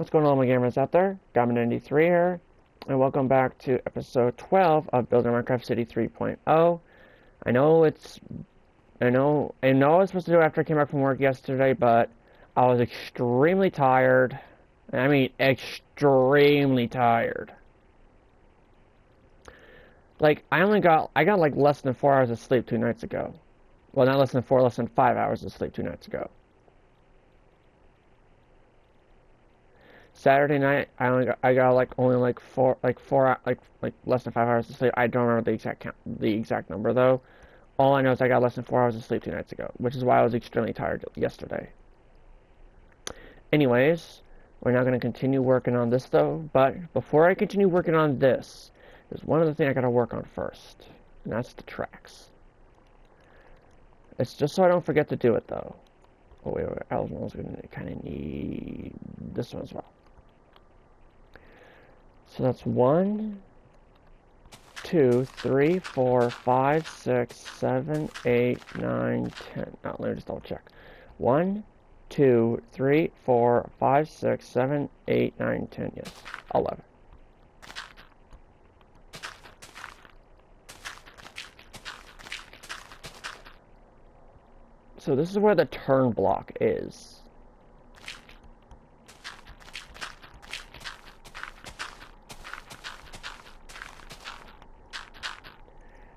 What's going on, my gamers out there? Gamer93 here, and welcome back to episode 12 of Building Minecraft City 3.0. I know I was supposed to do it after I came back from work yesterday, but I was extremely tired. I mean, extremely tired. Like, I got like less than 4 hours of sleep 2 nights ago. Well, not less than 4, less than 5 hours of sleep 2 nights ago. Saturday night, I got like only like less than 5 hours of sleep. I don't remember the exact number though. All I know is I got less than 4 hours of sleep 2 nights ago, which is why I was extremely tired yesterday. Anyways, we're now going to continue working on this though. But before I continue working on this, there's one other thing I got to work on first, and that's the tracks. It's just so I don't forget to do it though. Oh wait, I was going to kind of need this one as well. So that's 1, 2, 3, 4, 5, 6, 7, 8, 9, 10. Now, let me just double check. 1, 2, 3, 4, 5, 6, 7, 8, 9, 10. Yes, 11. So this is where the turn block is.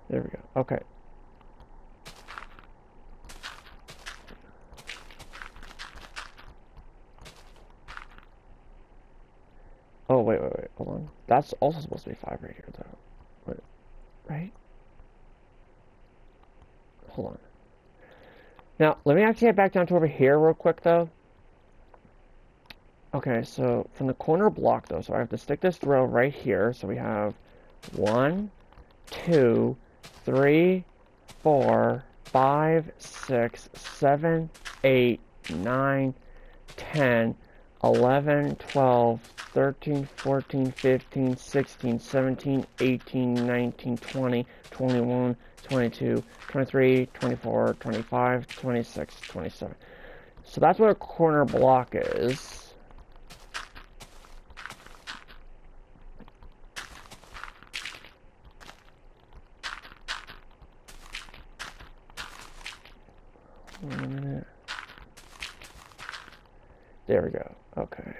There we go. Okay. Oh, wait. Hold on. That's also supposed to be 5 right here, though. Wait. Right? Hold on. Now, let me actually head back down to over here real quick, though. Okay, so from the corner block, though, so I have to stick this row right here. So we have 1, 2, 3, 4, 5, 6, 7, 8, 9, 10, 11, 12, 13, 14, 15, 16, 17, 18, 19, 20, 21, 22, 23, 24, 25, 26, 27. So that's what a corner block is. There we go. Okay.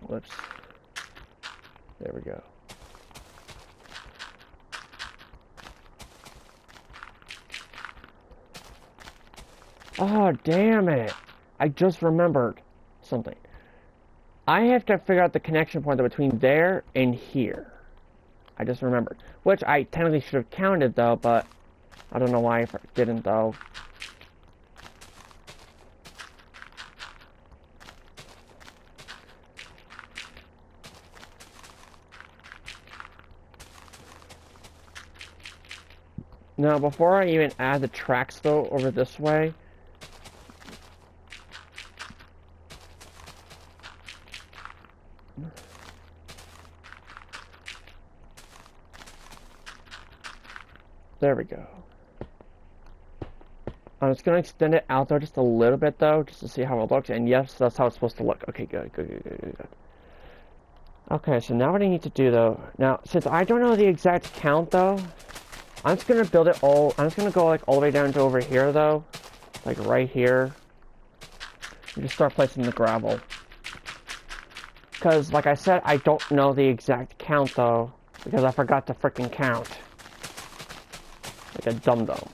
Whoops. There we go. Oh, damn it. I just remembered something. I have to figure out the connection point between there and here. I just remembered. Which I technically should have counted, though, but I don't know why I didn't, though. Now, before I even add the tracks, though, over this way, there we go. I'm just going to extend it out, though, just a little bit, though, just to see how it looks. And yes, that's how it's supposed to look. Okay, good. Okay, so now what I need to do, though, now, since I don't know the exact count, though, I'm just gonna build it all. I'm just gonna go like all the way down to over here though, like right here. And just start placing the gravel. Because like I said, I don't know the exact count though, because I forgot to freaking count. Like a dum-dum.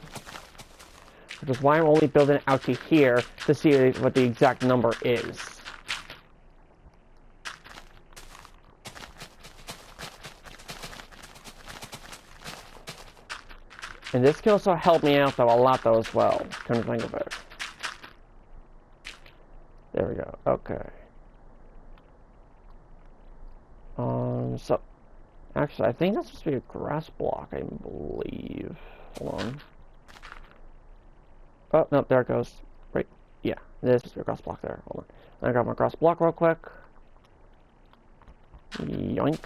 Which is why I'm only building it out to here to see what the exact number is. And this can also help me out though a lot as well, come to think of it. There we go, okay. So, actually, I think that's supposed to be a grass block, I believe. Hold on. Oh, no, there it goes. Right, yeah, there's supposed to be a grass block there. Hold on. I got my grass block real quick. Yoink.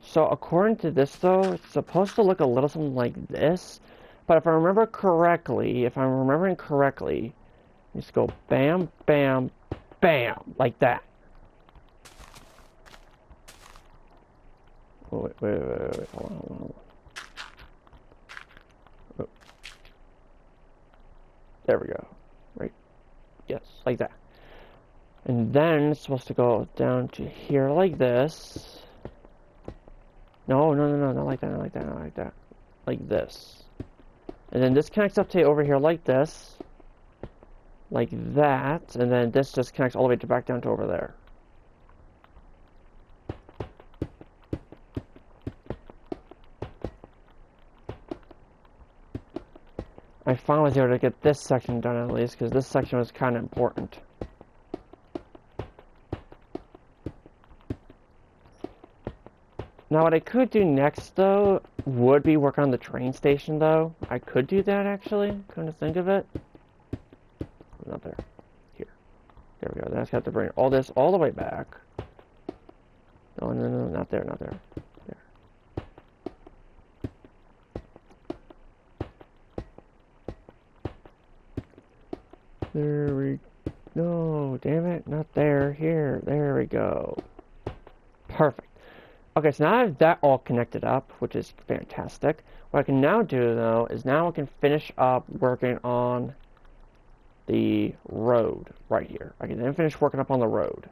So according to this though, it's supposed to look a little something like this. But if I remember correctly, if I'm remembering correctly, just go bam, bam, bam, like that. Oh, wait, hold on. Oh. There we go. Right. Yes, like that. And then it's supposed to go down to here like this. No, not like that, not like that, not like that. Like this. And then this connects up to over here like this. Like that. And then this just connects all the way to back down to over there. I finally was able to get this section done at least, because this section was kind of important. Now what I could do next, though, would be work on the train station, though. I could do that, actually. Come to think of it. Not there. Here. There we go. Then I just have to bring all this all the way back. No, not there, not there. There. There we go. No, damn it. Not there. Here. There we go. Perfect. Okay, so now I have that all connected up, which is fantastic. What I can now do, though, is now I can finish up working on the road right here. I can then finish working up on the road.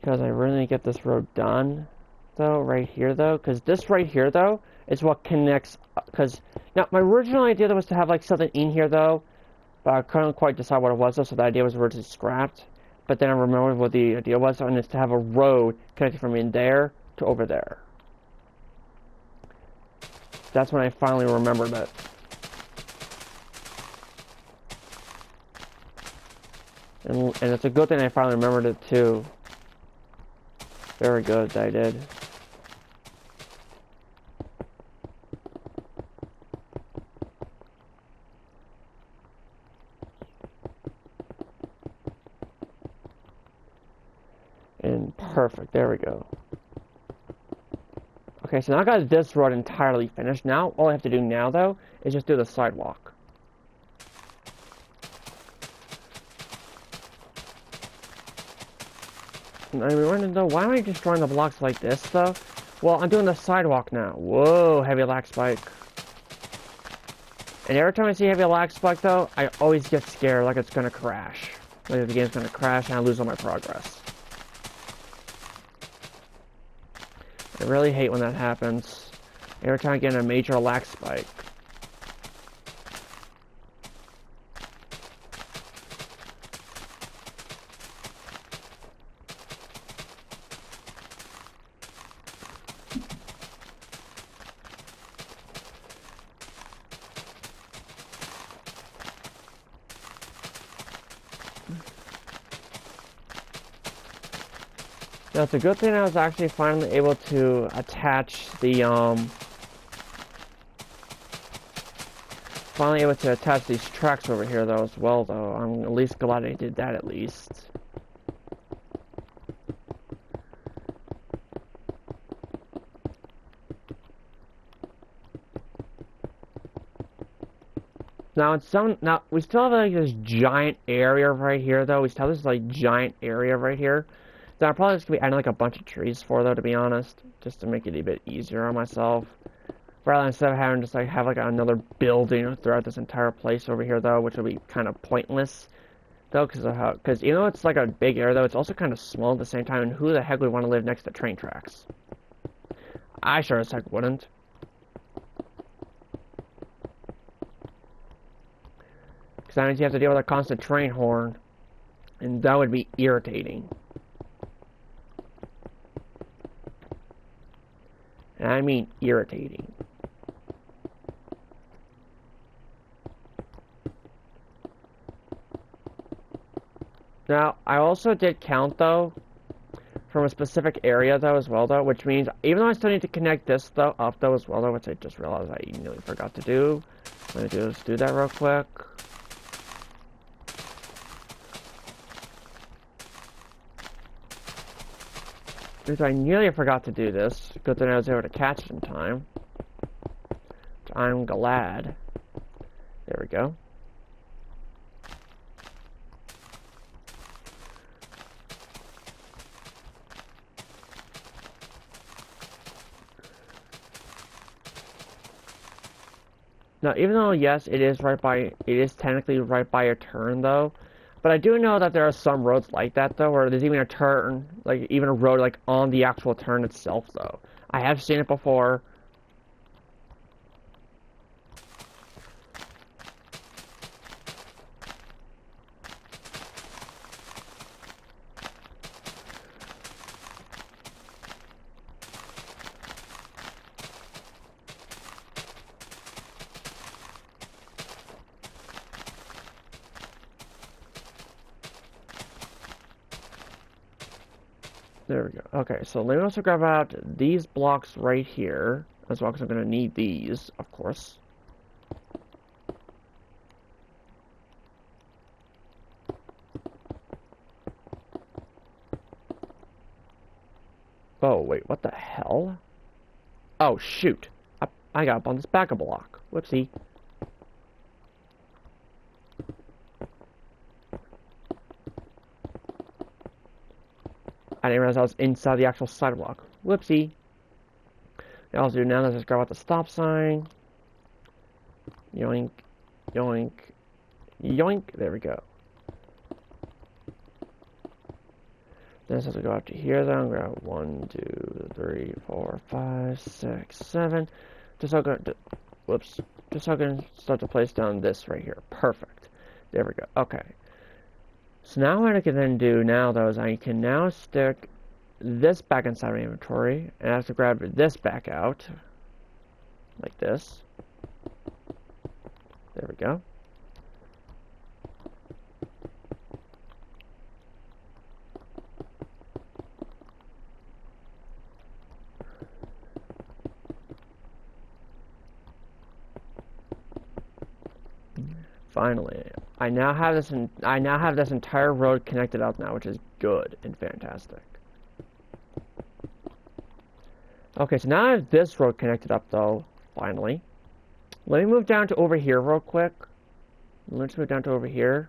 Because I really need to get this road done, though, right here, though. Because this right here, though, is what connects. Because, now, my original idea was to have, like, something in here, though. But I couldn't quite decide what it was, though, so the idea was originally scrapped. But then I remembered what the idea was, and it's to have a road connecting from in there to over there. That's when I finally remembered it. And it's a good thing I finally remembered it, too. Very good that I did. And perfect, there we go. Okay, so now I got this road entirely finished. Now, all I have to do now, though, is just do the sidewalk. And I remember, though, why am I just drawing the blocks like this, though? Well, I'm doing the sidewalk now. Whoa, heavy lag spike. And every time I see heavy lag spike, though, I always get scared like it's gonna crash. Like the game's gonna crash and I lose all my progress. I really hate when that happens. Every time I get in a major lag spike. Now, it's a good thing I was actually finally able to attach the, finally able to attach these tracks over here, though, as well, though. I'm at least glad I did that, at least. Now, now, we still have, like, this giant area right here, though. We still have this, like, giant area right here. So I'm probably just going to be adding, like, a bunch of trees for, though, to be honest. Just to make it a bit easier on myself. Rather than instead of having just, like, have, like, another building throughout this entire place over here, though, which would be kind of pointless, though, because even though it's, like, a big area, though, it's also kind of small at the same time, and who the heck would want to live next to train tracks? I sure as heck wouldn't. Because that means you have to deal with a constant train horn. And that would be irritating. And I mean irritating. Now, I also did count, though, from a specific area, though, as well, though, which means, even though I still need to connect this, though, up, though, as well, though, which I just realized I nearly forgot to do. Let me just do that real quick. Because I nearly forgot to do this. Good thing I was able to catch it in time. Which I'm glad. There we go. Now, even though, yes, it is technically right by a turn, though, but I do know that there are some roads like that, though, where there's even a turn, like, even a road, like, on the actual turn itself, though. I have seen it before. There we go. Okay, so let me also grab out these blocks right here as well, because I'm going to need these, of course. Oh, wait, what the hell? Oh, shoot. I got up on this back a block. Whoopsie. I didn't realize I was inside the actual sidewalk. Whoopsie. What I'll do now is just grab out the stop sign. Yoink. Yoink. Yoink. There we go. Then I have to go up to here, then grab 1, 2, 3, 4, 5, 6, 7. Just so I can, whoops. Just so I can start to place down this right here. Perfect. There we go. Okay. So now what I can then do now, though, is I can now stick this back inside my inventory, and I have to grab this back out, like this. There we go. Finally, I now have this entire road connected up now, which is good and fantastic. Okay, so now I have this road connected up, though. Finally, let me move down to over here real quick. Let's move down to over here.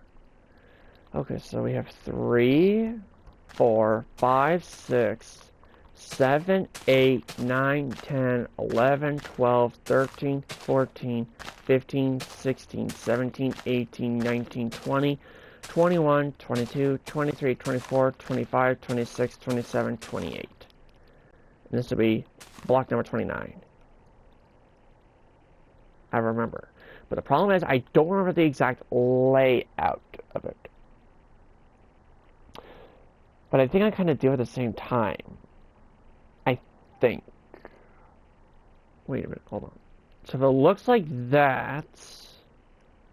Okay, so we have 3, 4, 5, 6, 7, 8, 9, 10, 11, 12, 13, 14, 15, 16, 17, 18, 19, 20, 21, 22, 23, 24, 25, 26, 27, 28. And this will be block number 29. I remember. But the problem is I don't remember the exact layout of it. But I think I kind of do it at the same time. I think. Wait a minute, hold on. So if it looks like that,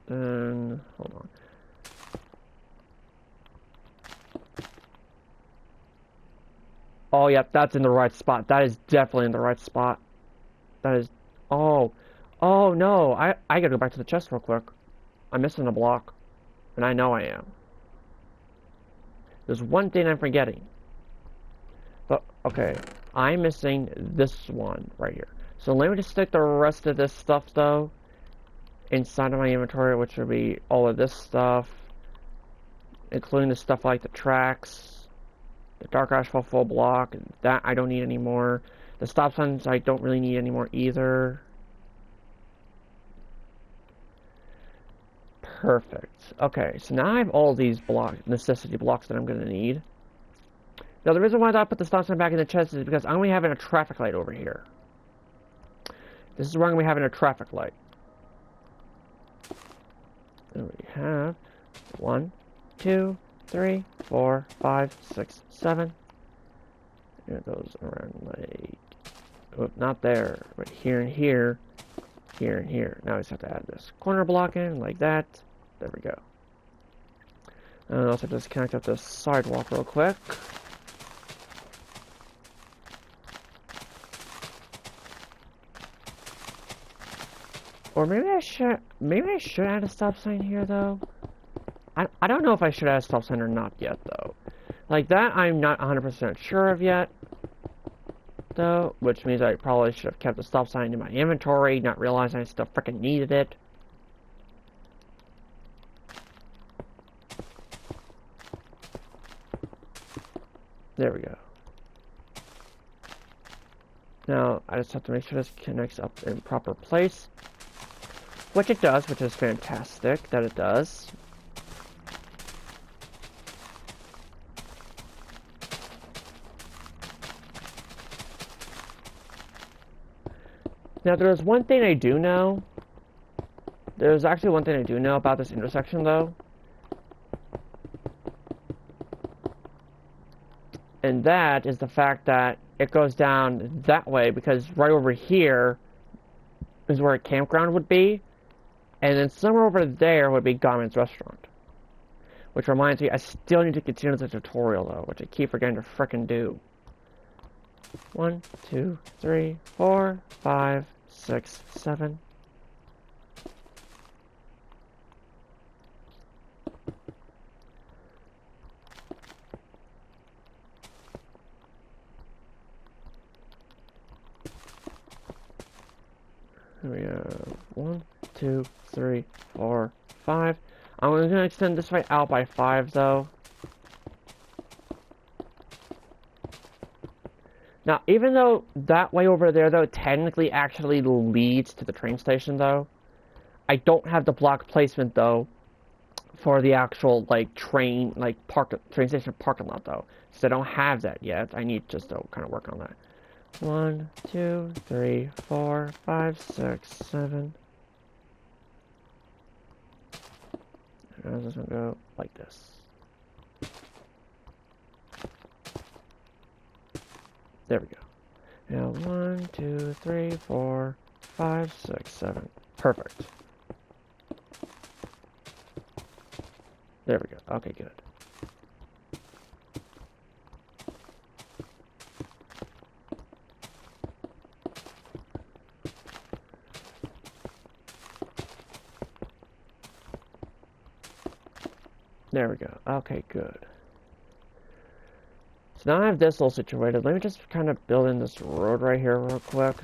then hold on. Oh, yep, that's in the right spot. That is definitely in the right spot. That is. Oh, oh no! I gotta go back to the chest real quick. I'm missing a block, and I know I am. There's one thing I'm forgetting. But okay, I'm missing this one right here. So let me just stick the rest of this stuff, though, inside of my inventory, which will be all of this stuff, including the stuff like the tracks, the dark asphalt full block, that I don't need anymore. The stop signs I don't really need anymore either. Perfect. Okay, so now I have all these necessity blocks that I'm going to need. Now, the reason why I put the stop sign back in the chest is because I'm only having a traffic light over here. This is where I'm going to be having a traffic light. And we have 1, 2, 3, 4, 5, 6, 7. And it goes around like, oh, not there, but here and here, here and here. Now we just have to add this corner block in like that. There we go. And also just connect up this sidewalk real quick. Or maybe I should add a stop sign here though. I don't know if I should add a stop sign or not yet though. Like that I'm not 100% sure of yet. Though, which means I probably should have kept the stop sign in my inventory, not realizing I still freaking needed it. There we go. Now, I just have to make sure this connects up in proper place. Which it does, which is fantastic that it does. Now, there's one thing I do know. There's actually one thing I do know about this intersection, though. And that is the fact that it goes down that way, because right over here is where a campground would be. And then somewhere over there would be Garmin's restaurant. Which reminds me, I still need to continue the tutorial, though, which I keep forgetting to frickin' do. 1, 2, 3, 4, 5, 6, 7. Here we have 1, 2, 3, 4, 5. I'm going to extend this way out by 5, though. Now, even though that way over there, though, technically actually leads to the train station, though, I don't have the block placement, though, for the actual, like, train station parking lot, though. So I don't have that yet. I need just to kind of work on that. 1, 2, 3, 4, 5, 6, 7. And I was just going to go like this. There we go. Now 1, 2, 3, 4, 5, 6, 7. Perfect. There we go. Okay, good. There we go. Okay, good. So now I have this all situated. Let me just kind of build in this road right here real quick.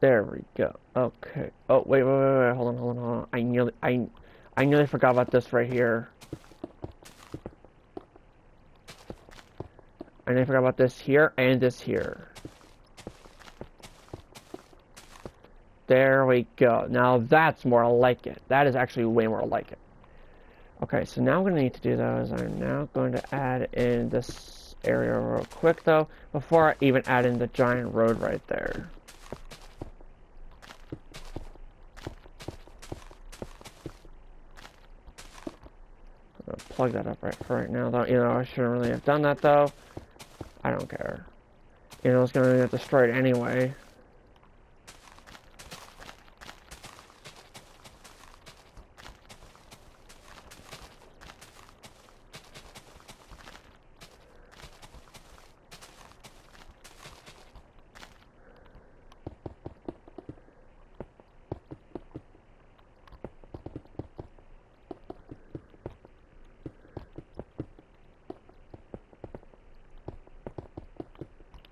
There we go. Okay. Oh, wait. Hold on. I nearly forgot about this right here. I nearly forgot about this here and this here. There we go. Now that's more like it. That is actually way more like it. Okay, so now what I need to do, though, is I'm now going to add in this area real quick, though, before I even add in the giant road right there. Plug that up right for right now, though. You know, I shouldn't really have done that, though. I don't care. You know, it's going to get destroyed anyway.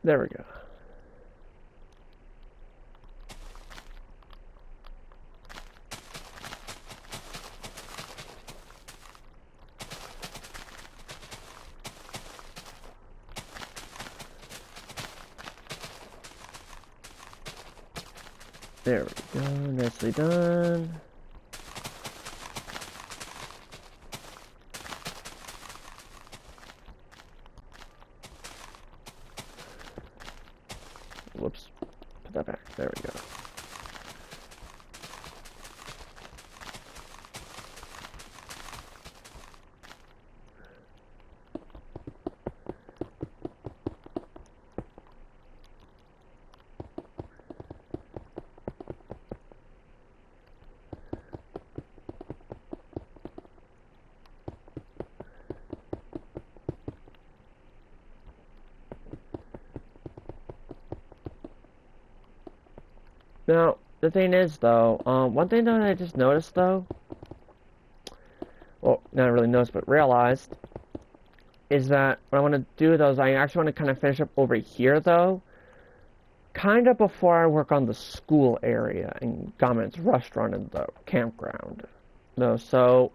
There we go. There we go, nicely done. Whoops, put that back, there we go. Now, the thing is, though, one thing that I just noticed, though, well, not really noticed, but realized, is that what I want to do, though, is I actually want to kind of finish up over here, though, kind of before I work on the school area and Gamet's restaurant and the campground. No, so,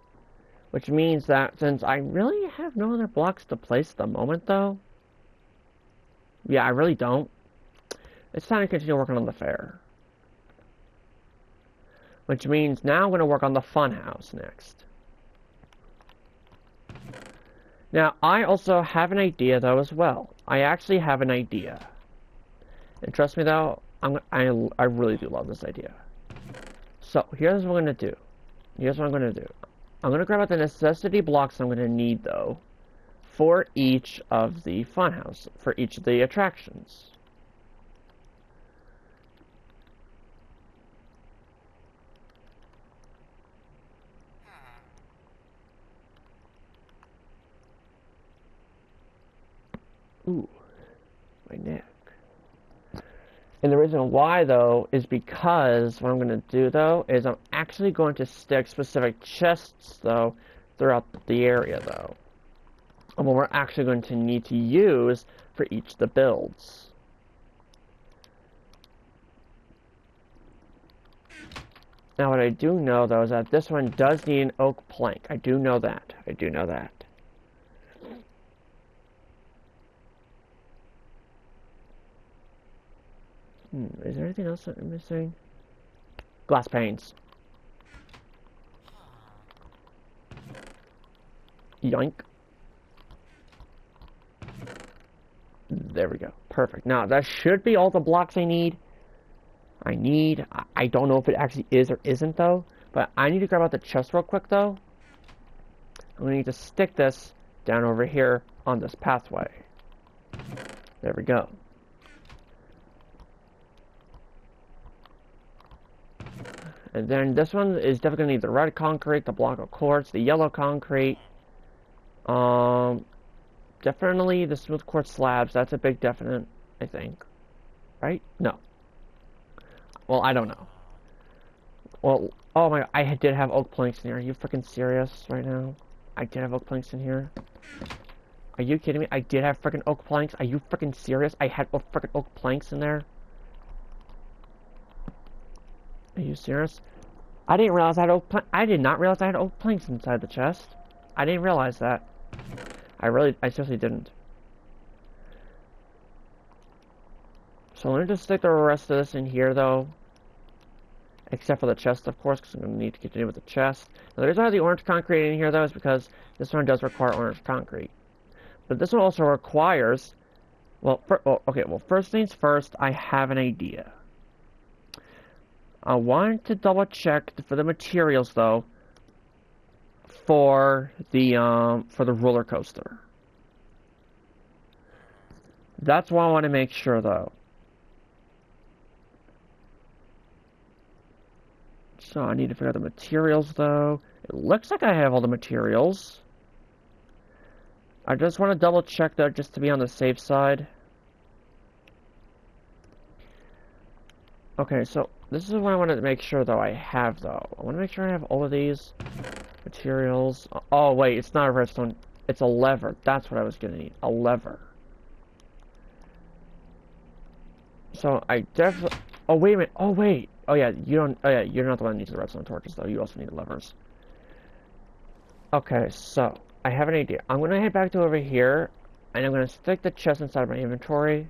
which means that since I really have no other blocks to place at the moment, though, yeah, I really don't, it's time to continue working on the fair. Which means now I'm going to work on the funhouse next. Now, I also have an idea, though, as well. I actually have an idea. And trust me, though, I really do love this idea. So, here's what I'm going to do. Here's what I'm going to do. I'm going to grab out the necessity blocks I'm going to need, though, for each of the funhouse, for each of the attractions. Ooh, my neck. And the reason why, though, is because what I'm going to do, though, is I'm actually going to stick specific chests, though, throughout the area, though. And what we're actually going to need to use for each of the builds. Now, what I do know, though, is that this one does need an oak plank. I do know that. I do know that. Is there anything else that I'm missing? Glass panes. Yoink. There we go. Perfect. Now, that should be all the blocks I need. I don't know if it actually is or isn't, though. But I need to grab out the chest real quick, though. I'm going to need to stick this down over here on this pathway. There we go. And then this one is definitely going to need the red concrete, the block of quartz, the yellow concrete. Definitely the smooth quartz slabs. That's a big definite, I think. Right? No. Well, I don't know. Well, oh my god, I did have oak planks in here. Are you freaking serious right now? I did have oak planks in here. Are you kidding me? I did have freaking oak planks. Are you freaking serious? I had freaking oak planks in there. Are you serious? I didn't realize I had I did not realize I had oak planks inside the chest. I didn't realize that. I seriously didn't. So let me just stick the rest of this in here, though. Except for the chest, of course, because I'm going to need to continue with the chest. Now, the reason why I have the orange concrete in here, though, is because this one does require orange concrete. But this one also requires... Well, first things first, I have an idea. I want to double check for the materials, though, for the roller coaster. That's what I want to make sure, though. So I need to figure out the materials, though. It looks like I have all the materials. I just want to double check, though, just to be on the safe side. Okay, so this is what I want to make sure, though, I have, though. I want to make sure I have all of these materials. Oh, wait, it's not a redstone. It's a lever. That's what I was going to need. A lever. So I definitely... Oh, wait a minute. Oh, wait. Oh, yeah, you don't... Oh, yeah, you're not the one that needs the redstone torches, though. You also need levers. Okay, so I have an idea. I'm going to head back to over here, and I'm going to stick the chest inside my inventory.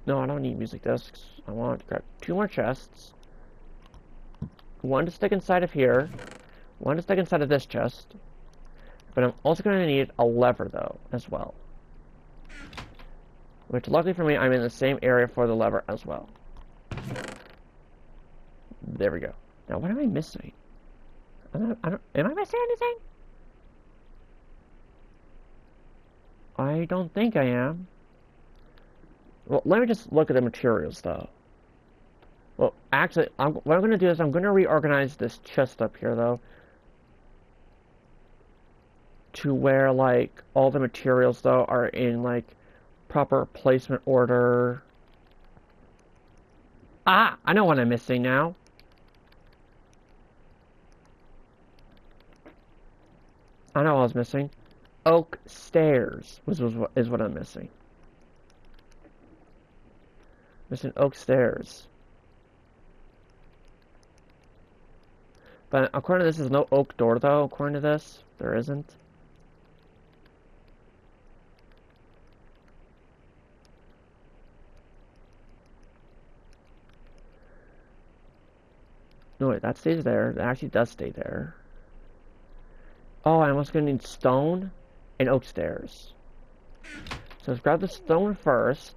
No, I don't need music discs. I want to grab 2 more chests. one to stick inside of here, one to stick inside of this chest. But I'm also going to need a lever, though, as well. Which, luckily for me, I'm in the same area for the lever as well. There we go. Now, what am I missing? Am I missing anything? I don't think I am. Well, let me just look at the materials, though. Well, actually, what I'm going to do is I'm going to reorganize this chest up here, though. To where, like, all the materials, though, are in, like, proper placement order. Ah! I know what I'm missing now. I know what I was missing. Oak stairs is what I'm missing. Missing oak stairs. But according to this, there's no oak door, though. According to this, there isn't. No, wait, that stays there. That actually does stay there. Oh, I'm also going to need stone and oak stairs. So let's grab the stone first.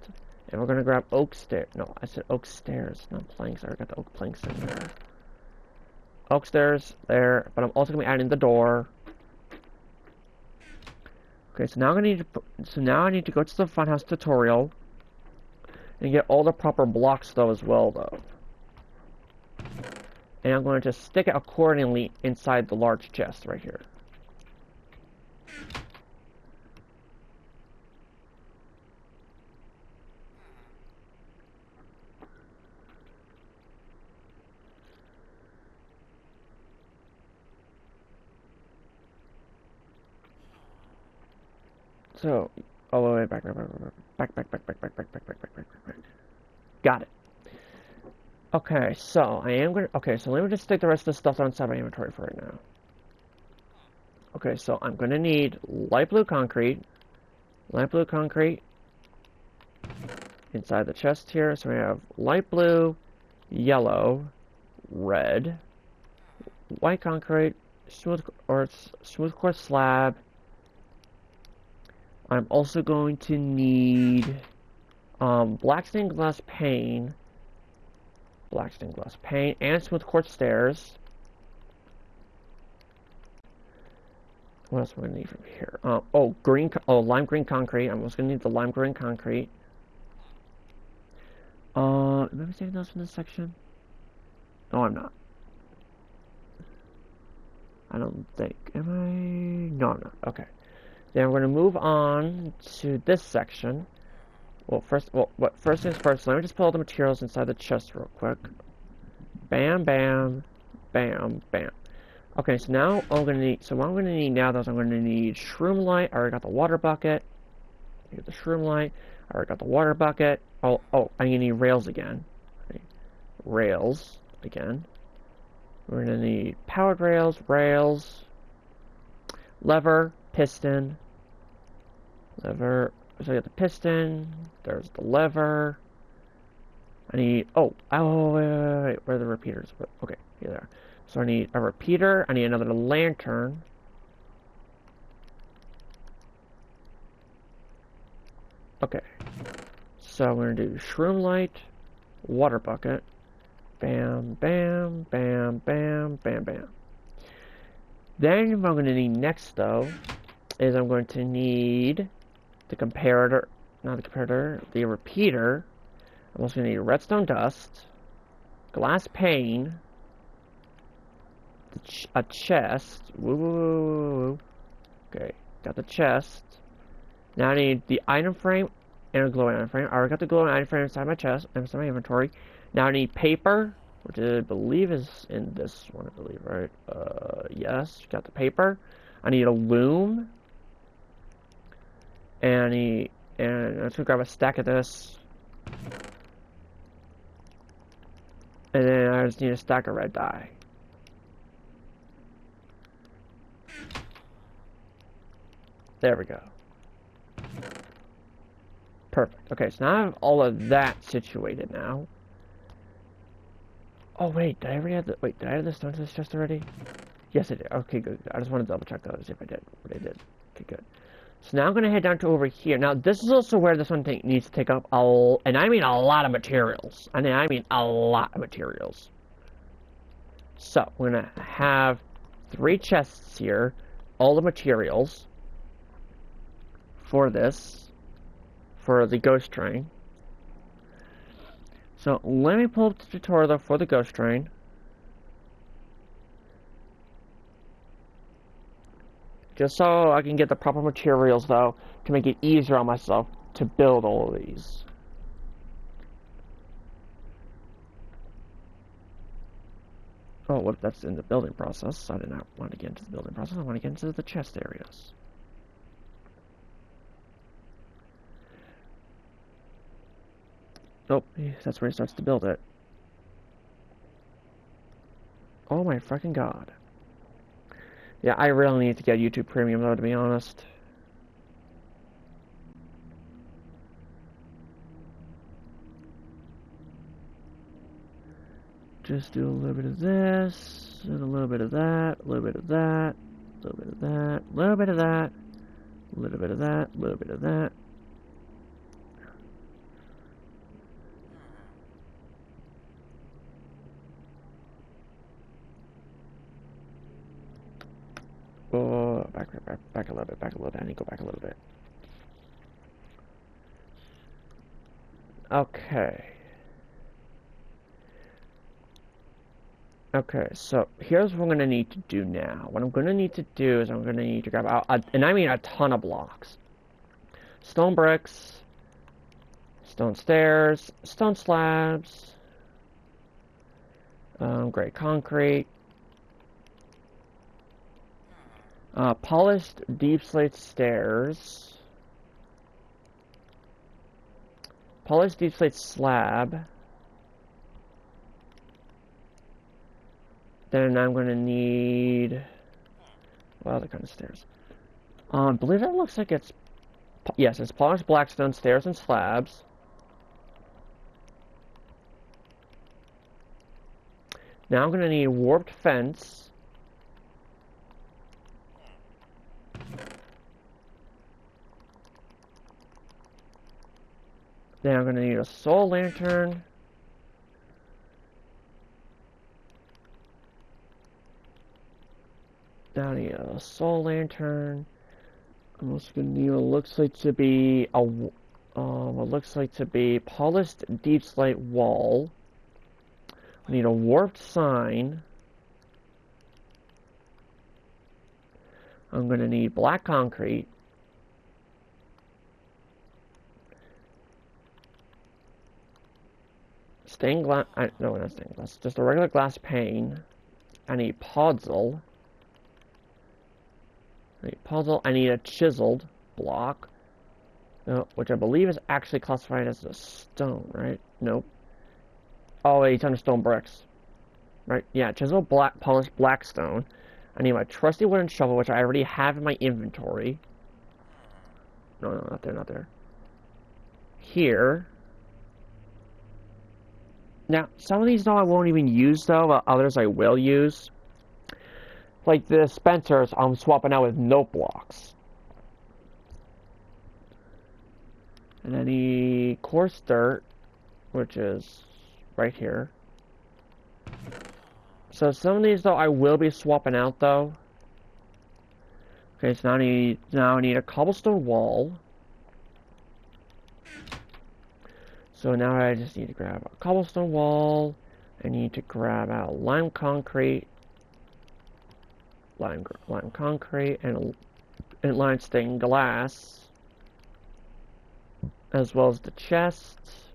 And we're going to grab oak stairs. No, I said oak stairs, not planks. I already got the oak planks in there. Oak stairs there. But I'm also going to be adding the door. Okay, so now I'm going to need to... So now I need to go to the funhouse tutorial. And get all the proper blocks, though, as well, though. And I'm going to stick it accordingly inside the large chest right here. So, oh wait, back. Got it. Okay, so so let me just stick the rest of the stuff outside my inventory for right now. Okay, so I'm gonna need light blue concrete inside the chest here. So we have light blue, yellow, red, white concrete, smooth quartz slab. I'm also going to need black stained glass pane, and smooth quartz stairs. What else am I gonna need from here? Lime green concrete. I'm also gonna need the lime green concrete. Am I saving those from this section? No, I'm not. I don't think. Am I? No, I'm not. Okay. Then we're gonna move on to this section. First things first, let me just pull all the materials inside the chest real quick. Bam, bam, bam, bam. Okay, so now what I'm gonna need now is I'm gonna need shroom light. I already got the water bucket. I got the shroom light. I already got the water bucket. I'm gonna need rails again. Okay. Rails again. We're gonna need powered rails, lever, piston, lever. So I got the piston. There's the lever. I need. Wait. Where are the repeaters? Okay, here they are. So I need a repeater. I need another lantern. Okay. So we're gonna do shroom light, water bucket. Bam, bam, bam, bam, bam, bam. Then what I'm gonna need next, though, is I'm going to need the the repeater. I'm also going to need redstone dust, glass pane, a chest. Woo. Okay, got the chest. Now I need the item frame and a glowing item frame. I already got the glowing item frame inside my chest, inside my inventory. Now I need paper, which I believe is in this one, I believe, right? Yes, got the paper. I need a loom. And I'm just gonna grab a stack of this. And then I just need a stack of red dye. There we go. Perfect. Okay, so now I have all of that situated now. Oh wait, did I already have the wait? Did I have the stone to this chest already? Yes, I did. Okay, good. I just want to double check that to see if I did. But I did. Okay, good. So now I'm gonna head down to over here. Now this is also where this one needs to take up and I mean a lot of materials. I mean a lot of materials. So we're gonna have 3 chests here, all the materials for this, for the ghost train. So let me pull up the tutorial for the ghost train. Just so I can get the proper materials, though, to make it easier on myself to build all of these. Oh, what if that's in the building process? I did not want to get into the building process. I want to get into the chest areas. Nope, that's where he starts to build it. Oh my fucking god. Yeah, I really need to get YouTube Premium, though, to be honest. Just do a little bit of this, and a little bit of that, a little bit of that, a little bit of that, a little bit of that, a little bit of that, a little bit of that. Oh, back a little bit, back a little bit. I need to go back a little bit. Okay. Okay, so here's what I'm going to need to do now. What I'm going to need to do is I'm going to need to grab, and I mean a ton of blocks. Stone bricks, stone stairs, stone slabs, gray concrete, polished deep slate stairs, polished deep slate slab. Then I'm going to need, what other kind of stairs? I believe that looks like it's, yes, it's polished blackstone stairs and slabs. Now I'm going to need warped fence. Then I'm going to need a soul lantern. Now I need a soul lantern. I'm also going to need what looks like to be a what looks like to be polished deep slate wall. I need a warped sign. I'm going to need black concrete. Stained glass, no, not stained glass, just a regular glass pane. I need podzol. I need a chiseled block, which I believe is actually classified as a stone, right? Nope. Oh, wait, it's under stone bricks. Right, yeah, chiseled black, polished black stone. I need my trusty wooden shovel, which I already have in my inventory. No, not there, not there. Here. Now, some of these, though, I won't even use, though, but others I will use. Like the dispensers, I'm swapping out with note blocks. And I need coarse dirt, which is right here. So some of these, though, I will be swapping out, though. Okay, so now I need a cobblestone wall. So now I just need to grab a cobblestone wall. I need to grab out lime concrete. Lime concrete and lime stained glass, as well as the chests.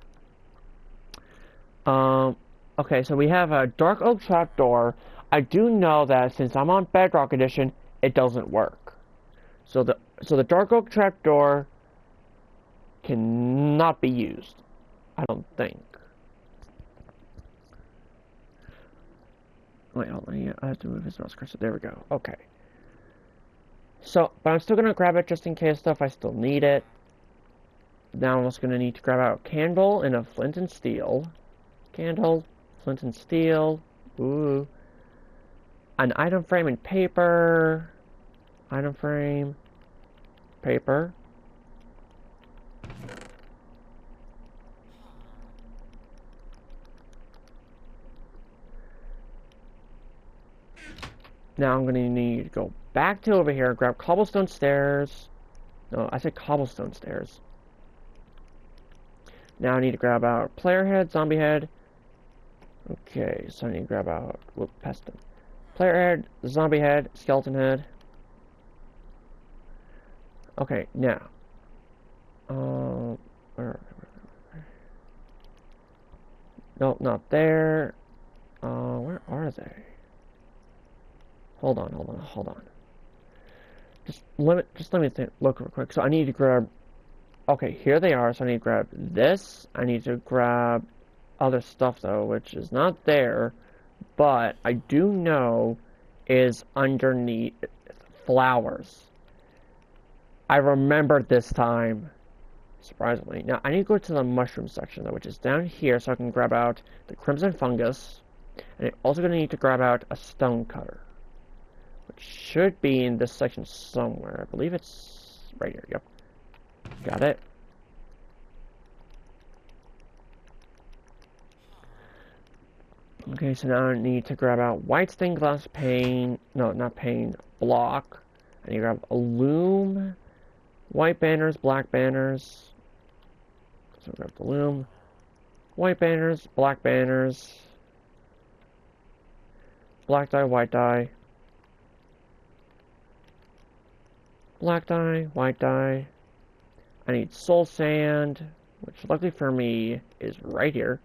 Okay, so we have a dark oak trapdoor. I do know that since I'm on Bedrock Edition, it doesn't work. So the dark oak trapdoor cannot be used, I don't think. Wait, hold on. I have to move his mouse cursor. There we go. Okay. So, but I'm still gonna grab it just in case, though, if I still need it. Now I'm also gonna need to grab out a candle and a flint and steel. Candle, Flint and steel. Ooh. An item frame and paper. Item frame. Paper. Now I'm going to need to go back to over here, grab cobblestone stairs. No, I said cobblestone stairs. Now I need to grab out player head, zombie head. Okay, so I need to grab out, whoop, past them. Player head, zombie head, skeleton head. Okay, now. Where? No, not there. Where are they? Hold on. Just let me look real quick. So I need to grab. Okay, here they are. So I need to grab this. I need to grab other stuff though, which is not there, but I do know is underneath flowers. I remembered this time, surprisingly. Now I need to go to the mushroom section though, which is down here, so I can grab out the crimson fungus, and I'm also going to need to grab out a stone cutter. Should be in this section somewhere. I believe it's right here. Yep. Got it. Okay, so now I need to grab out white stained glass pane. No, not pane. Block. I need to grab a loom. White banners, black banners. So grab the loom. White banners, black banners. Black dye, white dye. Black dye, white dye. I need soul sand, which luckily for me is right here.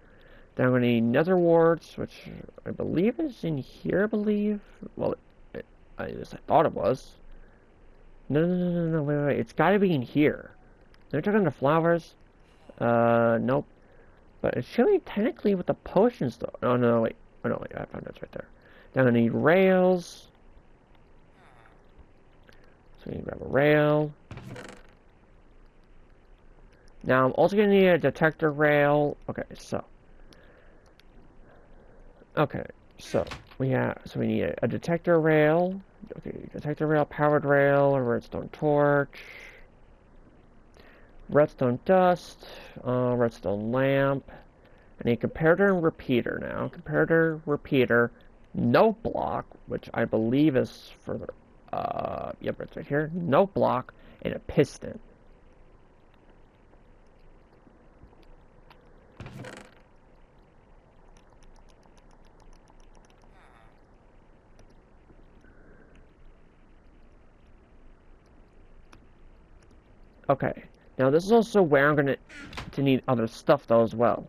Then I'm going to need nether warts, which I believe is in here, I believe. Well, I thought it was. No, wait. It's got to be in here. They're talking to flowers. Nope. But it should be technically with the potions, though. Oh, no, wait. Oh, no, wait. I found it right there. Then I need rails. So you grab a rail. Now I'm also going to need a detector rail. Okay, so we need a detector rail. Okay, detector rail, powered rail, a redstone torch, redstone dust, redstone lamp. I need comparator and repeater now. Comparator, repeater, no block, which I believe is for the yep, it's right here. No block and a piston. Okay, now this is also where I'm going to need other stuff though as well.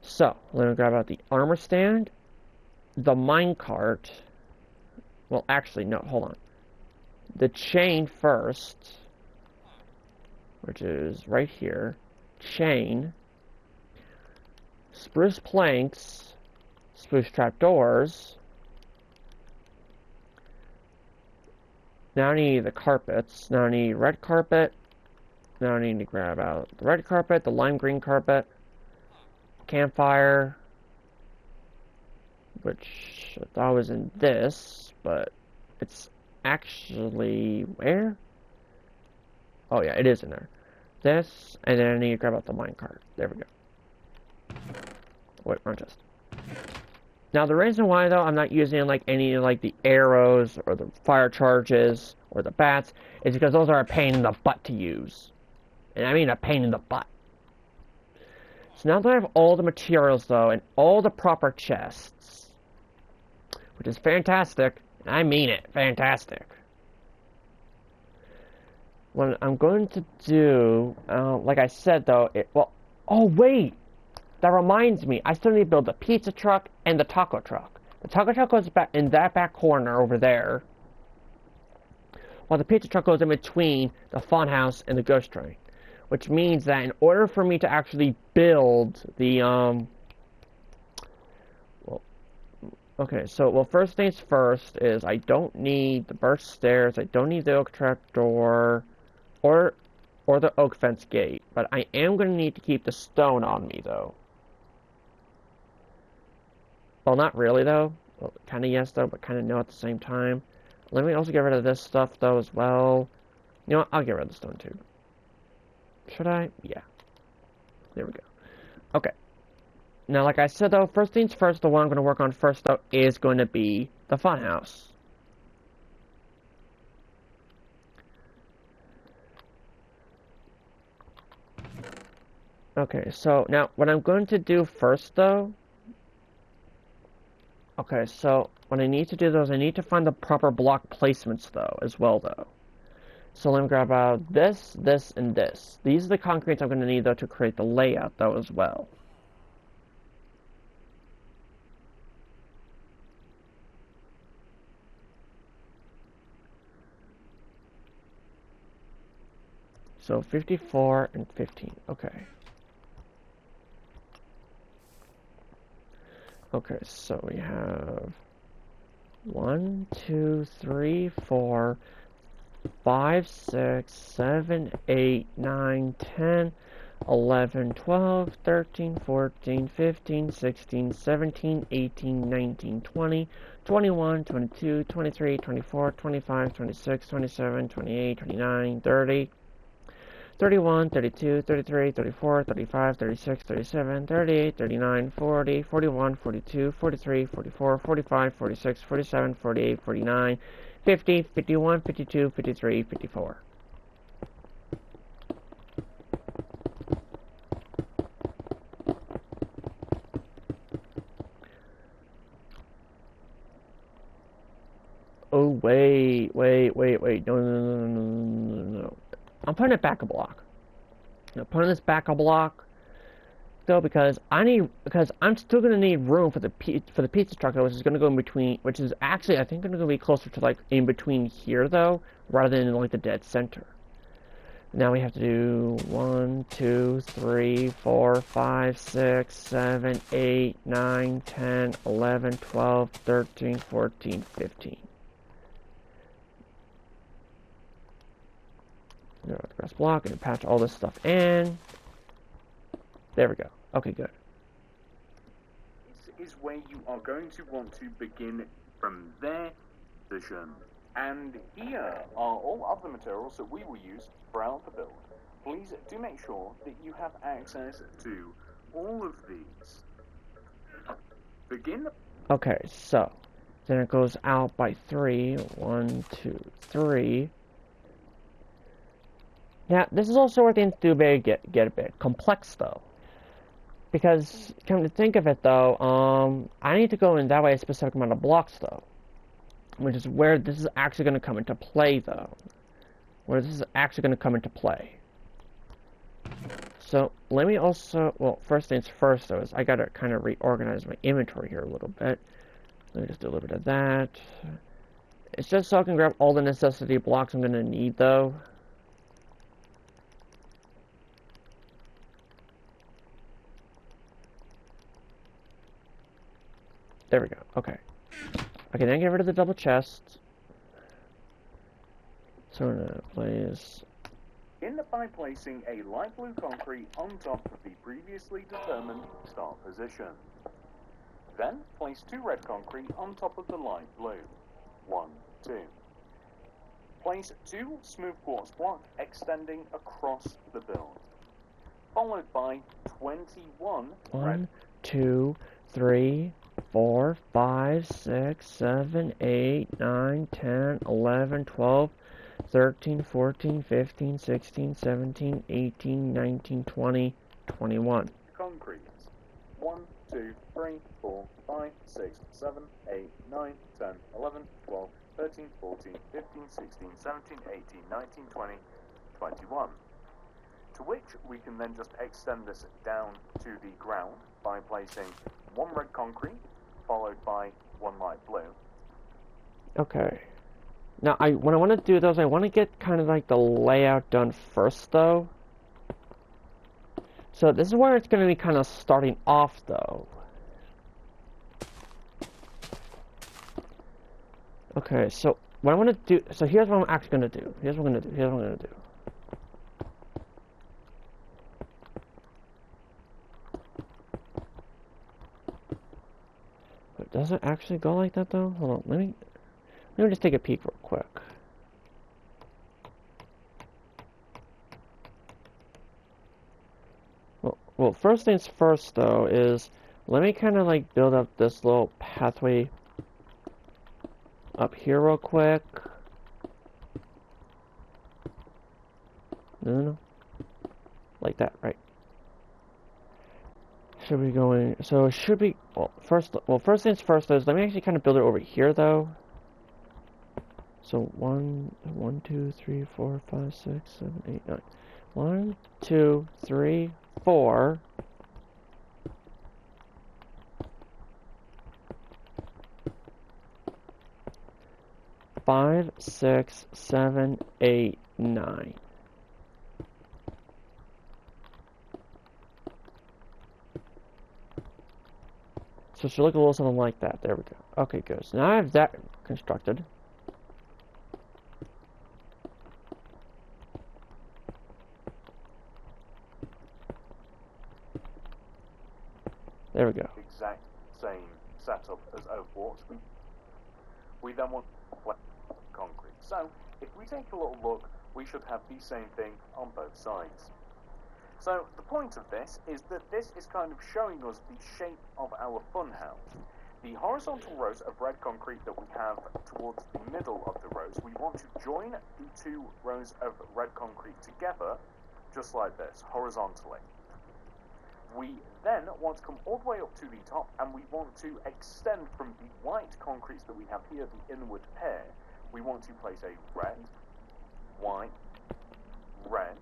So, let me grab out the armor stand, the minecart. Well, actually, no, hold on. The chain first, which is right here. Chain, spruce planks, spruce trapdoors. Now I need the carpets. Now I need red carpet. Now I need to grab out the red carpet, the lime green carpet, campfire, which I thought was in this, but it's actually where? Oh yeah, it is in there. This, and then I need to grab out the minecart. There we go. Wait, wrong chest. Now the reason why though I'm not using like any like the arrows or the fire charges or the bats is because those are a pain in the butt to use. And I mean a pain in the butt. So now that I have all the materials though and all the proper chests, which is fantastic, and I mean it, fantastic. What I'm going to do, like I said though, oh wait! That reminds me, I still need to build the pizza truck and the taco truck. The taco truck goes back in that back corner over there, while the pizza truck goes in between the fun house and the ghost train. Which means that in order for me to actually build the, first things first is I don't need the burst stairs, I don't need the oak trap door, or the oak fence gate, but I am going to need to keep the stone on me, though. Well, not really, though. Well, kind of yes, though, but kind of no at the same time. Let me also get rid of this stuff, though, as well. You know what? I'll get rid of the stone tube. Should I? Yeah. There we go. Okay. Now, like I said, though, first things first, the one I'm going to work on first, though, is going to be the funhouse. Okay, so now what I'm going to do first, though... Okay, so what I need to do, though, is I need to find the proper block placements, though, as well, though. So let me grab out this, this, and this. These are the concretes I'm going to need, though, to create the layout, though, as well. So 54 and 15. Okay. Okay, so we have 1, 2, 3, 4, 5, 6, 7, 8, 9, 10, 11, 12, 13, 14, 15, 16, 17, 18, 19, 20, 21, 22, 23, 24, 25, 26, 27, 28, 29, 30, 31, 32, 33, 34, 35, 36, 37, 38, 39, 40, 41, 42, 43, 44, 45, 46, 47, 48, 49, 50, 51, 52, 53, 54. Oh, wait. No. I'm putting it back a block. I'm putting this back a block, though, because I'm still gonna need room for the pizza truck, though, which is gonna go in between, which is actually I think gonna be closer to like in between here, though, rather than like the dead center. Now we have to do 1, 2, 3, 4, 5, 6, 7, 8, 9, 10, 11, 12, 13, 14, 15. The grass block and patch all this stuff in. There we go. Okay, good. This is where you are going to want to begin from their position. And here are all other materials that we will use throughout the build. Please do make sure that you have access to all of these. Begin. Okay, so then it goes out by 3. 1, 2, 3. Now, this is also where things do get a bit complex, though. Because, come to think of it, though, I need to go in that way a specific amount of blocks, though. Which is where this is actually going to come into play, though. Where this is actually going to come into play. So, let me also... Well, first things first, though, is I got to kind of reorganize my inventory here a little bit. Let me just do a little bit of that. It's just so I can grab all the necessity blocks I'm going to need, though. There we go. Okay. I can then get rid of the double chest. So we're gonna place... Begin by placing a light blue concrete on top of the previously determined start position. Then place 2 red concrete on top of the light blue. 1, 2. Place 2 smooth quartz block extending across the build. Followed by 21 1, 2, 3, 4, 5, 6, 7, 8, 9, 10, 11, 12, 13, 14, 15, 16, 17, 18, 19, 20, 21. concrete. 1, 2, 3, 4, 5, 6, 7, 8, 9, 10, 11, 12, 13, 14, 15, 16, 17, 18, 19, 20, 21. To which we can then just extend this down to the ground by placing 1 red concrete, followed by 1 light blue. Okay. Now, what I want to do, though, is I want to get kind of like the layout done first, though. So this is where it's going to be kind of starting off, though. Okay, so what I want to do... So here's what I'm actually going to do. Here's what I'm going to do. Does it actually go like that though? Hold on, let me just take a peek real quick. Well, first things first though is let me kind of like build up this little pathway up here real quick. No. Like that, right? Should be going, so it should be, first things first is, let me actually kind of build it over here though. So 1, 2, 3, 4, 5, 6, 7, 8, 9. 1, 2, 3, 4. 5, 6, 7, 8, 9. So it should look a little something like that. There we go. Okay, good. So now I have that constructed. There we go. Exact same setup as Overwatch. We then want concrete. So, if we take a little look, we should have the same thing on both sides. So, the point of this is that this is kind of showing us the shape of our funhouse. The horizontal rows of red concrete that we have towards the middle of the rows, we want to join the two rows of red concrete together, just like this, horizontally. We then want to come all the way up to the top, and we want to extend from the white concretes that we have here, the inward pair. We want to place a red, white, red.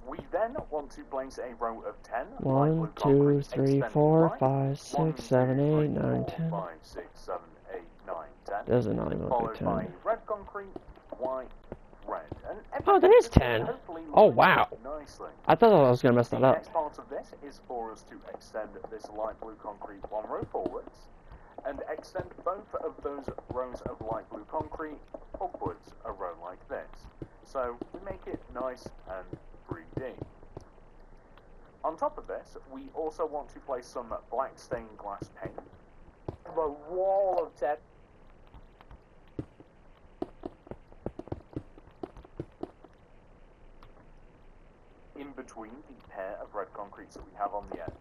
We then want to place a row of 10. 1, 2, 3, 4, 5, 6, 7, 8, 9, 10. 5, 6, 7, 8, 9, 10. Does it not even look like Followed 10? by red concrete, white, red. And Oh, that is 10. Oh, wow. Nicely. I thought I was going to mess The that up. next part of this is for us to extend this light blue concrete one row forwards and extend both of those rows of light blue concrete upwards a row like this. So we make it nice and 3D. On top of this, we also want to place some black stained glass paint. The wall of 10. In between the pair of red concretes that we have on the end,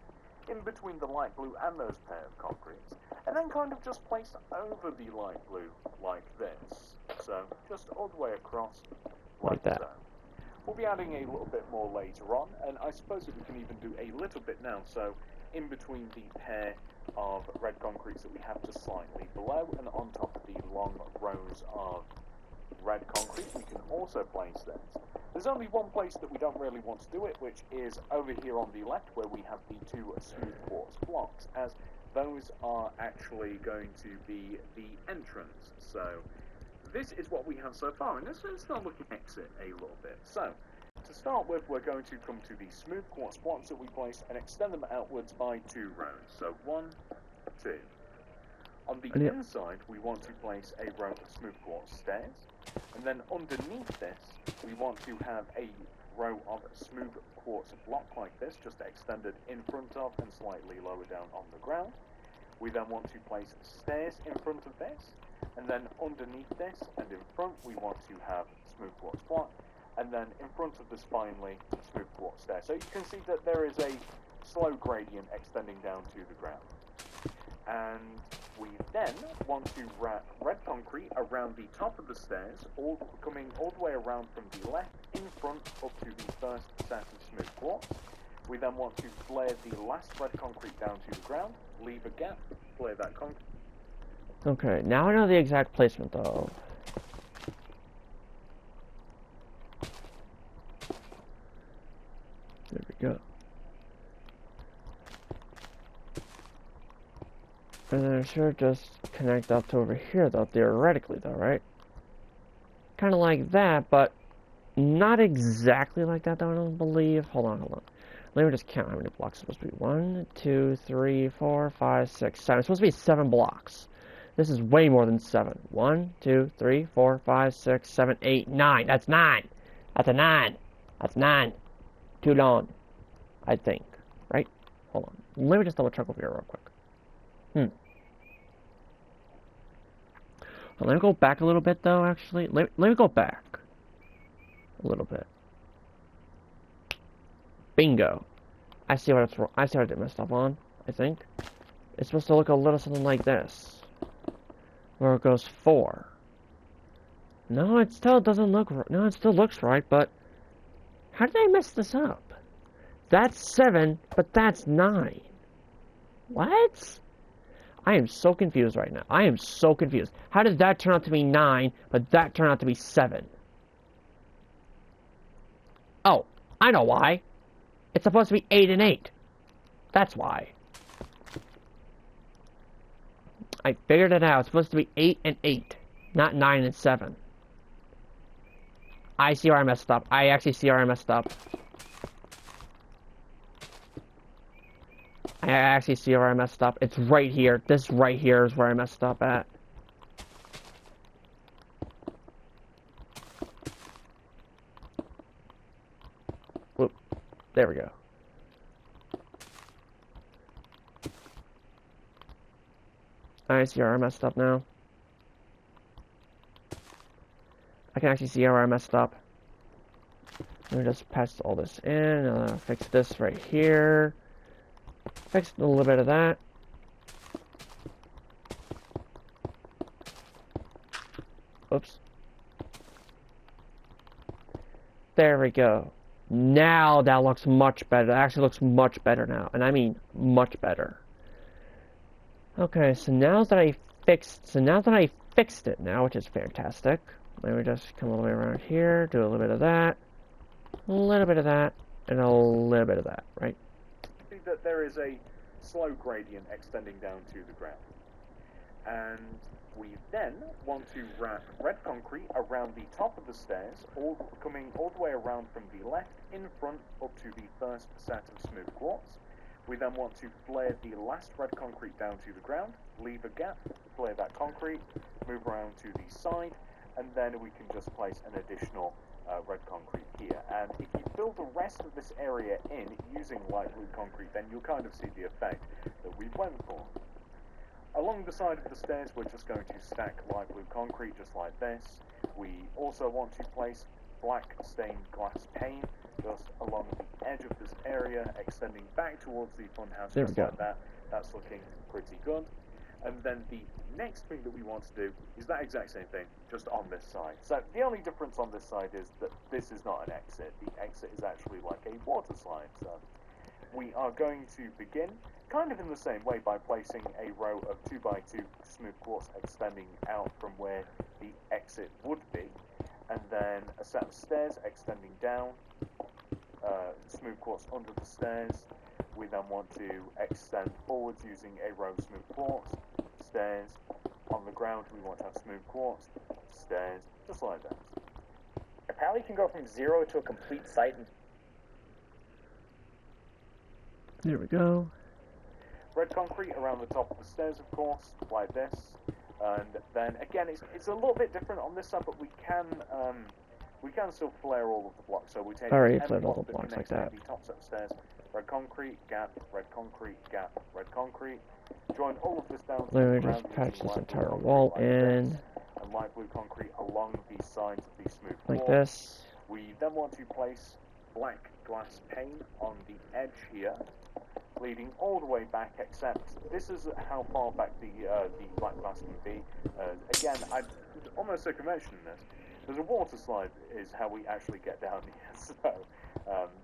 in between the light blue and those pair of concretes, and then kind of just place over the light blue like this. So just all the way across Like that. so. We'll be adding a little bit more later on, and I suppose that we can even do a little bit now. So in between the pair of red concretes that we have just slightly below, and on top of the long rows of red concrete, we can also place this. There's only one place that we don't really want to do it, which is over here on the left, where we have the two smooth quartz blocks, as those are actually going to be the entrance. So this is what we have so far, and let's start looking at exit a little bit. So to start with, we're going to come to the smooth quartz blocks that we place and extend them outwards by 2 rows. So 1, 2. On the inside, we want to place a row of smooth quartz stairs, and then underneath this, we want to have a row of smooth quartz block like this, just extended in front of and slightly lower down on the ground. We then want to place stairs in front of this, and then underneath this and in front, we want to have smooth quartz block, and then in front of this finally, smooth quartz stairs. So you can see that there is a slow gradient extending down to the ground. And we then want to wrap red concrete around the top of the stairs, coming all the way around from the left in front up to the first set of smooth quartz. We then want to flare the last red concrete down to the ground, leave a gap, flare that concrete. Okay, now I know the exact placement though. There we go. And then I should just connect up to over here though, theoretically though, right? Kind of like that, but not exactly like that though, I don't believe. Hold on. Let me just count how many blocks it's supposed to be. 1, 2, 3, 4, 5, 6, 7. It's supposed to be 7 blocks. This is way more than 7. 1, 2, 3, 4, 5, 6, 7, 8, 9. That's 9. That's a 9. That's 9. Too long, I think. Right? Hold on. Let me just double check over here real quick. Let me go back a little bit, though, actually. Let me go back. A little bit. Bingo. I see what it's wrong. I see what I did messed up on, I think. It's supposed to look a little something like this. Where it goes 4. No, it still doesn't look... No, it still looks right, but... How did I mess this up? That's 7, but that's 9. What? I am so confused right now. I am so confused. How did that turn out to be 9, but that turned out to be 7? Oh, I know why. It's supposed to be 8 and 8. That's why. I figured it out. It's supposed to be 8 and 8, not 9 and 7. I see where I messed up. I actually see where I messed up. I actually see where I messed up. It's right here. This right here is where I messed up at. Whoop. There we go. I see where I messed up now. I can actually see where I messed up. Let me just patch all this in. Fix this right here. Fix a little bit of that. Oops. There we go. Now that looks much better. That actually looks much better now. And I mean much better. Okay, so now that I fixed it now, which is fantastic. Let me just come all the way around here, do a little bit of that, a little bit of that, and a little bit of that, right? See that there is a slow gradient extending down to the ground. And we then want to wrap red concrete around the top of the stairs, coming all the way around from the left in front up to the first set of smooth quartz. We then want to flare the last red concrete down to the ground, leave a gap, flare that concrete, move around to the side, and then we can just place an additional red concrete here. And if you fill the rest of this area in using light blue concrete, then you'll kind of see the effect that we went for. Along the side of the stairs, we're just going to stack light blue concrete just like this. We also want to place black stained glass pane just along the edge of this area, extending back towards the funhouse just like that. That's looking pretty good. And then the next thing that we want to do is that exact same thing, just on this side. So the only difference on this side is that this is not an exit. The exit is actually like a water slide. So we are going to begin kind of in the same way by placing a row of 2x2 smooth quartz extending out from where the exit would be, and then a set of stairs extending down, smooth quartz under the stairs. We then want to extend forwards using a row of smooth quartz, stairs. On the ground we want to have smooth quartz, stairs, just like that. Apparently you can go from 0 to a complete site. There we go. Red concrete around the top of the stairs, of course, like this. And then again, it's a little bit different on this side, but we can still flare all of the blocks. So we take Alright, every flare all block the that blocks like connects to that. the top set of stairs. Red concrete, gap, red concrete, gap, red concrete. Join all of this down to Let the me ground just patch using this light blue entire concrete wall like in. this, and light blue concrete along the sides of the smooth Like wall. this. We then want to place black glass pane on the edge here, leading all the way back, except this is how far back the black glass can be. Again, I'm almost sick of mentioning this. There's a water slide is how we actually get down here, so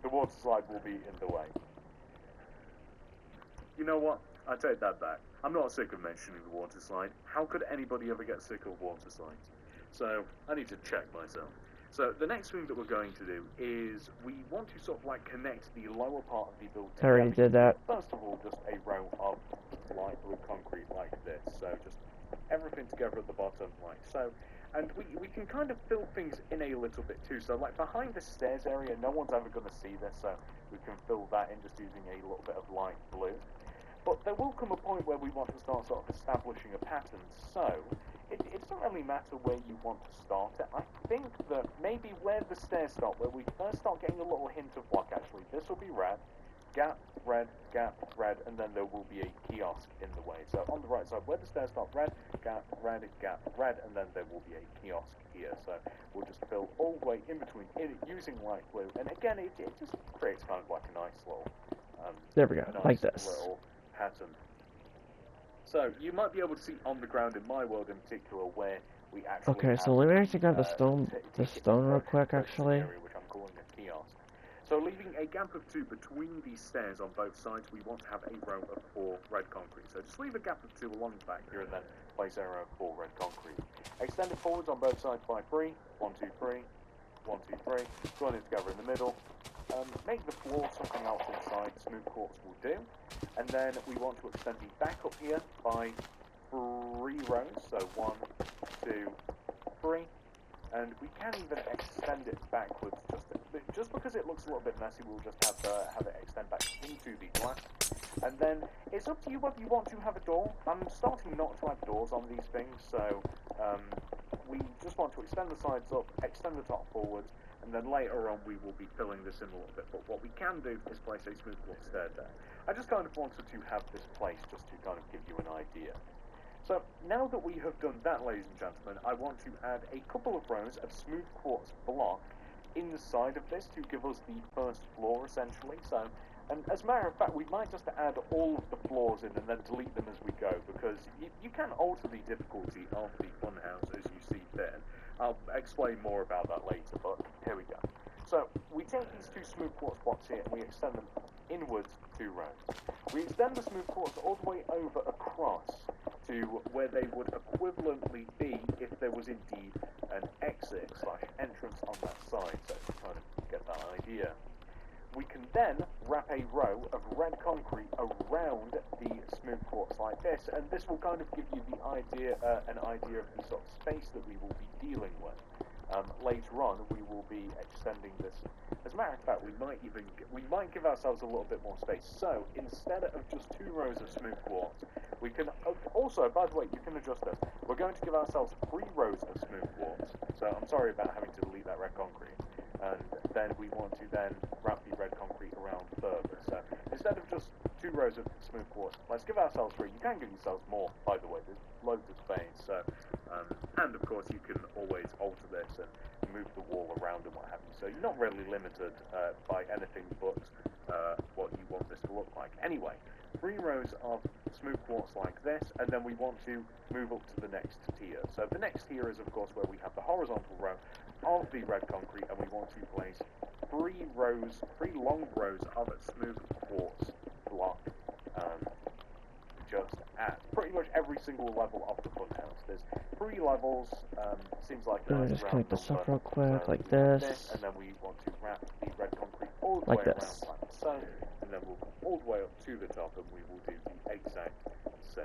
the water slide will be in the way. You know what? I take that back. I'm not sick of mentioning the water slide. How could anybody ever get sick of water slides? So, I need to check myself. So, the next thing that we're going to do is we want to sort of like connect the lower part of the building. I already did that. First of all, just a row of light blue concrete like this. So, just everything together at the bottom like so. And we can kind of fill things in a little bit too. So, like behind the stairs area, no one's ever going to see this, so we can fill that in just using a little bit of light blue. But there will come a point where we want to start sort of establishing a pattern, so it doesn't really matter where you want to start it. I think that maybe where the stairs start, where we first start getting a little hint of block actually, this will be red, gap, red, and then there will be a kiosk in the way. So on the right side, where the stairs start, red, gap, red, and then there will be a kiosk here. So we'll just fill all the way in between using light blue. And again, it just creates kind of like a nice little, there we go, a nice like this. little pattern. So you might be able to see on the ground in my world in particular where we actually Okay, have so let me actually grab the the stone real quick, focusing actually. area, which I'm calling a kiosk. So leaving a gap of 2 between these stairs on both sides, we want to have a row of 4 red concrete. So just leave a gap of 2 along the back here and then place a row of 4 red concrete. Extend it forwards on both sides by 3. 1, 2, 3. 1, 2, 3. Join it together in the middle. Make the floor something else inside. Smooth quartz will do. And then we want to extend the back up here by 3 rows. So 1, 2, 3. And we can even extend it backwards just because it looks a little bit messy. We'll just have it extend back into the glass. And then it's up to you whether you want to have a door. I'm starting not to have doors on these things, so we just want to extend the sides up, extend the top forwards, and then later on we will be filling this in a little bit. But what we can do is place a smooth quartz stair there. I just kind of wanted to have this place just to kind of give you an idea. So now that we have done that, ladies and gentlemen, I want to add a couple of rows of smooth quartz block inside of this to give us the first floor, essentially. So, and as a matter of fact, we might just add all of the floors in and then delete them as we go, because you can alter the difficulty of the funhouse as you see fit. I'll explain more about that later, but here we go. So we take these 2 smooth quartz blocks here and we extend them inwards 2 rows. We extend the smooth quartz all the way over across to where they would equivalently be if there was indeed an exit / entrance on that side, so to kind of get that idea. We can then wrap a row of red concrete around the smooth quartz like this, and this will kind of give you the idea, an idea of the sort of space that we will be dealing with. Later on, we will be extending this. As a matter of fact, we might give ourselves a little bit more space. So instead of just 2 rows of smooth quartz, we can also, by the way, you can adjust this. We're going to give ourselves 3 rows of smooth quartz. So I'm sorry about having to delete that red concrete. And then we want to then wrap the red concrete around further. So instead of just 2 rows of smooth quartz, let's give ourselves 3. You can give yourselves more, by the way. There's loads of space. So, and of course, you can always alter this and move the wall around and what have you. So you're not really limited by anything but what you want this to look like. Anyway, 3 rows of smooth quartz like this, and then we want to move up to the next tier. So the next tier is, of course, where we have the horizontal row of the red concrete, and we want to place 3 long rows of smooth quartz block just at pretty much every single level of the funhouse. There's 3 levels, seems like a nice just round connect this number. up real quick, So like we have this. and then we want to wrap the red concrete all the Like way this. around like so, and then we'll come all the way up to the top, and we will do the exact same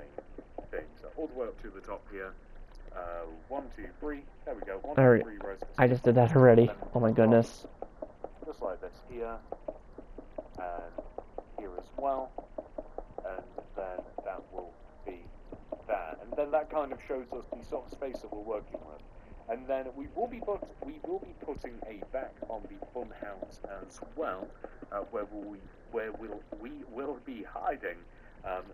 thing. So all the way up to the top here. 1, 2, 3. There we go. 1, 2, Alright, 3 rows. of I just did that already. then Oh my goodness. just like this here, and here as well, and then that will be that, and then that kind of shows us the sort of space that we're working with. And then we will be putting a back on the funhouse as well, where we will be hiding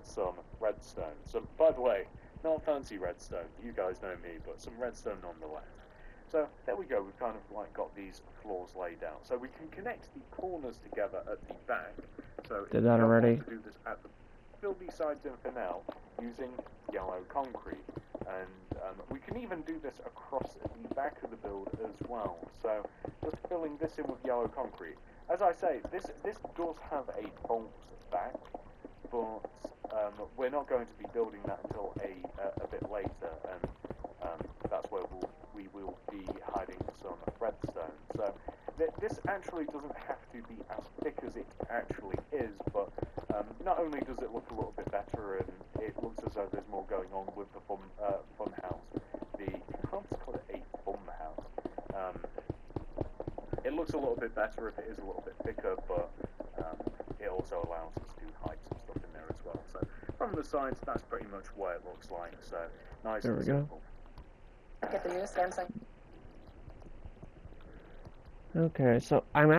some redstone. So, by the way, not fancy redstone. You guys know me, but some redstone nonetheless. So there we go. We've kind of like got these floors laid out. So we can connect the corners together at the back. So Did that already? To do this at the fill these sides in for now using yellow concrete, and we can even do this across the back of the build as well. So just filling this in with yellow concrete. As I say, this does have a bolt back, but we're not going to be building that until a bit later, and that's where we will be hiding some redstone. So this actually doesn't have to be as thick as it actually is, but not only does it look a little bit better, and it looks as though there's more going on with the fun house. Let's call it a fun house. It looks a little bit better if it is a little bit thicker, but it also allows us to hide some stuff in there as well. So from the sides, that's pretty much what it looks like. So nice There and we go. simple. Get the new Samsung. Okay, so I'm